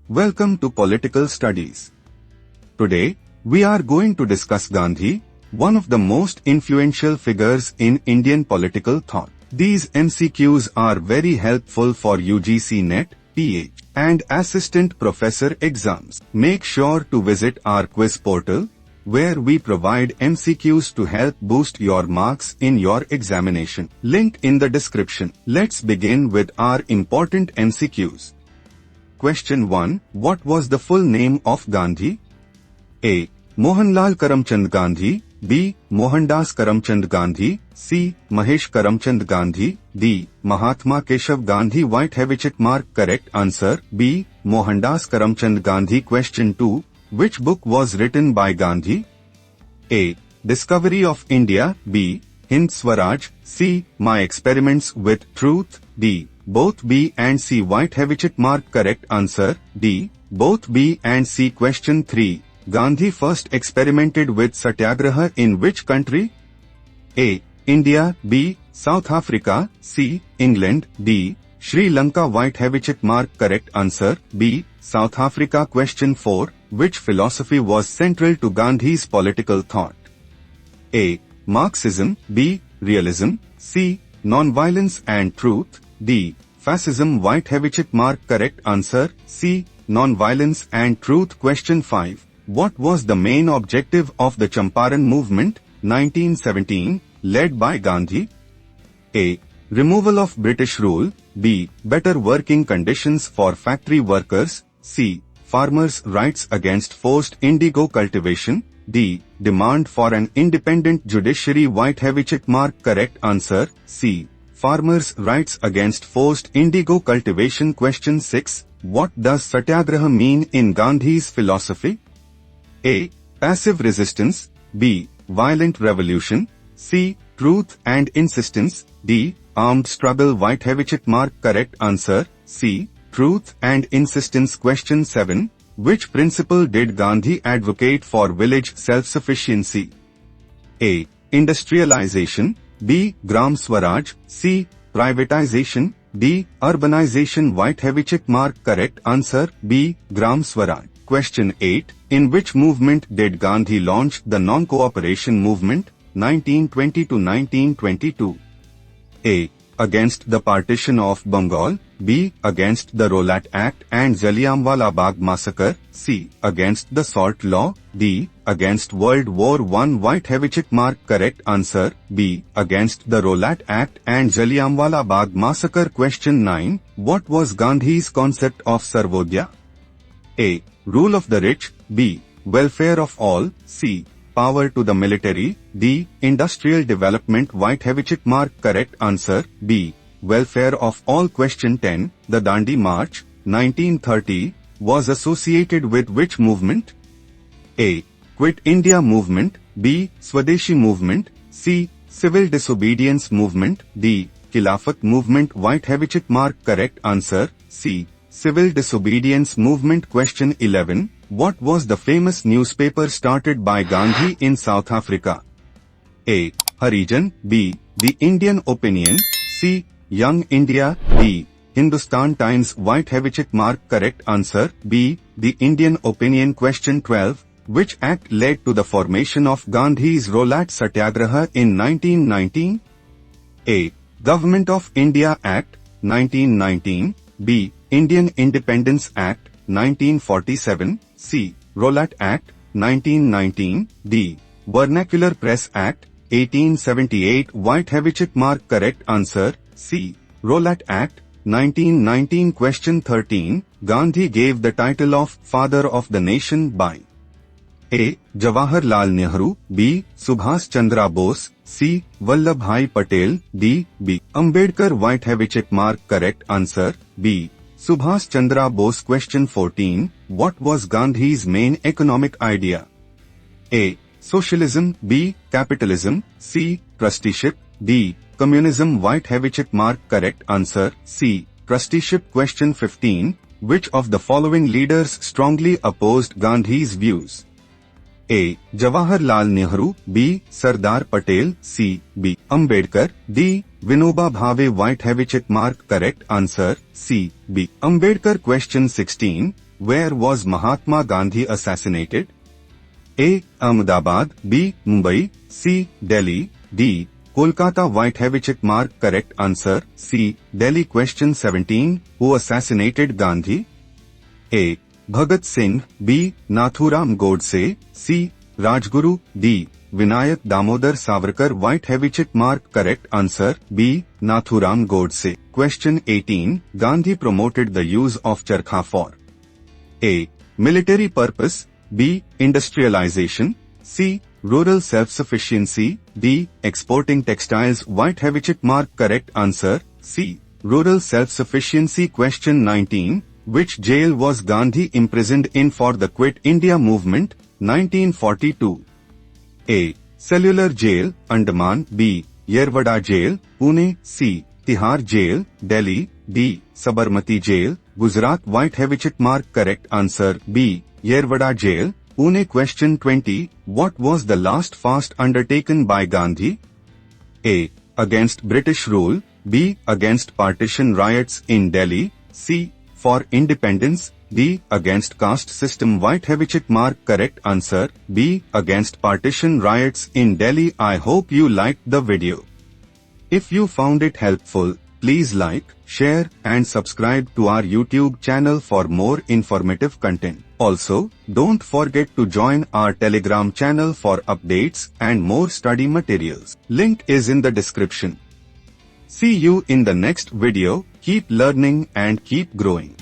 Welcome to Political Studies. Today, we are going to discuss Gandhi, one of the most influential figures in Indian political thought. These MCQs are very helpful for UGC NET, PH, and Assistant Professor exams. Make sure to visit our quiz portal, where we provide MCQs to help boost your marks in your examination. Link in the description. Let's begin with our important MCQs. Question 1. What was the full name of Gandhi? A. Mohanlal Karamchand Gandhi. B. Mohandas Karamchand Gandhi. C. Mahesh Karamchand Gandhi. D. Mahatma Keshav Gandhi. White Which mark correct answer. B. Mohandas Karamchand Gandhi. Question 2. Which book was written by Gandhi? A. Discovery of India. B. Hind Swaraj. C. My Experiments with Truth. D. Both B and C. White Which mark correct answer. D. Both B and C. Question 3. Gandhi first experimented with Satyagraha in which country? A. India. B. South Africa. C. England. D. Sri Lanka. White Which mark correct answer. B. South Africa. Question 4. Which philosophy was central to Gandhi's political thought? A. Marxism. B. Realism. C. Nonviolence and truth. D. Fascism. White Which mark correct answer. C. Nonviolence and truth. Question 5. What was the main objective of the Champaran movement, 1917, led by Gandhi? A. Removal of British rule. B. Better working conditions for factory workers. C. Farmers' rights against forced indigo cultivation. D. Demand for an independent judiciary. White Which mark correct answer. C. Farmers' rights against forced indigo cultivation. Question 6. What does Satyagraha mean in Gandhi's philosophy? A. Passive resistance. B. Violent revolution. C. Truth and insistence. D. Armed struggle. White Which mark correct answer. C. Truth and insistence. Question 7. Which principle did Gandhi advocate for village self-sufficiency? A. Industrialization. B. Gram Swaraj. C. Privatization. D. Urbanization. White Which mark correct answer. B. Gram Swaraj. Question 8. In which movement did Gandhi launch the non-cooperation movement, 1920 to 1922? A. Against the partition of Bengal. B. Against the Rowlatt Act and Jallianwala Bagh massacre. C. Against the Salt Law. D. Against World War I. White Which mark correct answer. B. Against the Rowlatt Act and Jallianwala Bagh massacre. Question 9. What was Gandhi's concept of Sarvodaya? A. Rule of the rich. B. Welfare of all. C. Power to the military. D. Industrial development. White Which mark correct answer. B. Welfare of all. Question 10. The Dandi March, 1930, was associated with which movement? A. Quit India movement. B. Swadeshi movement. C. Civil disobedience movement. D. Khilafat movement. White Which mark correct answer. C. Civil disobedience movement. Question 11. What was the famous newspaper started by Gandhi in South Africa? A. Harijan. B. The Indian Opinion. C. Young India. D. Hindustan Times. White Which mark correct answer. B. The Indian Opinion. Question 12. Which act led to the formation of Gandhi's Rowlatt Satyagraha in 1919? A. Government of India Act, 1919. B. Indian Independence Act, 1947. C. Rowlatt Act, 1919. D. Vernacular Press Act, 1878. White Which mark correct answer. C. Rowlatt Act, 1919. Question 13. Gandhi gave the title of Father of the Nation by A. Jawaharlal Nehru. B. Subhas Chandra Bose. C. Vallabhbhai Patel. D. B. Ambedkar. White Which mark correct answer. B. Subhas Chandra Bose. Question 14. What was Gandhi's main economic idea? A. Socialism. B. Capitalism. C. Trusteeship. D. Communism. White Which mark correct answer. C. Trusteeship. Question 15. Which of the following leaders strongly opposed Gandhi's views? A. Jawaharlal Nehru. B. Sardar Patel. C. B. Ambedkar. D. Vinoba Bhave. White Which mark correct answer. C. B. Ambedkar. Question 16. Where was Mahatma Gandhi assassinated? A. Ahmedabad, B. Mumbai, C. Delhi, D. Kolkata. White have a check mark. Correct answer C. Delhi. Question 17. Who assassinated Gandhi? A. Bhagat Singh, B. Nathuram Godse, C. Rajguru, D. Vinayak Damodar Savarkar. White have a check mark. Correct answer B. Nathuram Godse. Question 18. Gandhi promoted the use of charkha for A. Military purpose, B. Industrialization, C. Rural self-sufficiency, D. Exporting textiles. White have a check mark. Correct answer C. Rural self-sufficiency. Question 19. Which jail was Gandhi imprisoned in for the Quit India movement, 1942? A. Cellular Jail, Andaman, B. Yerwada Jail, Pune, C. Tihar Jail, Delhi, D. Sabarmati Jail, Gujarat. White have a check mark. Correct answer B. Yerwada Jail, Pune. Question 20. What was the last fast undertaken by Gandhi? A. Against British rule, B. Against partition riots in Delhi, C. For independence, D. Against caste system. White have a check mark. Correct answer B. Against partition riots in Delhi. I hope you liked the video. If you found it helpful, please like, share and subscribe to our YouTube channel for more informative content. Also, don't forget to join our Telegram channel for updates and more study materials. Link is in the description. See you in the next video. Keep learning and keep growing.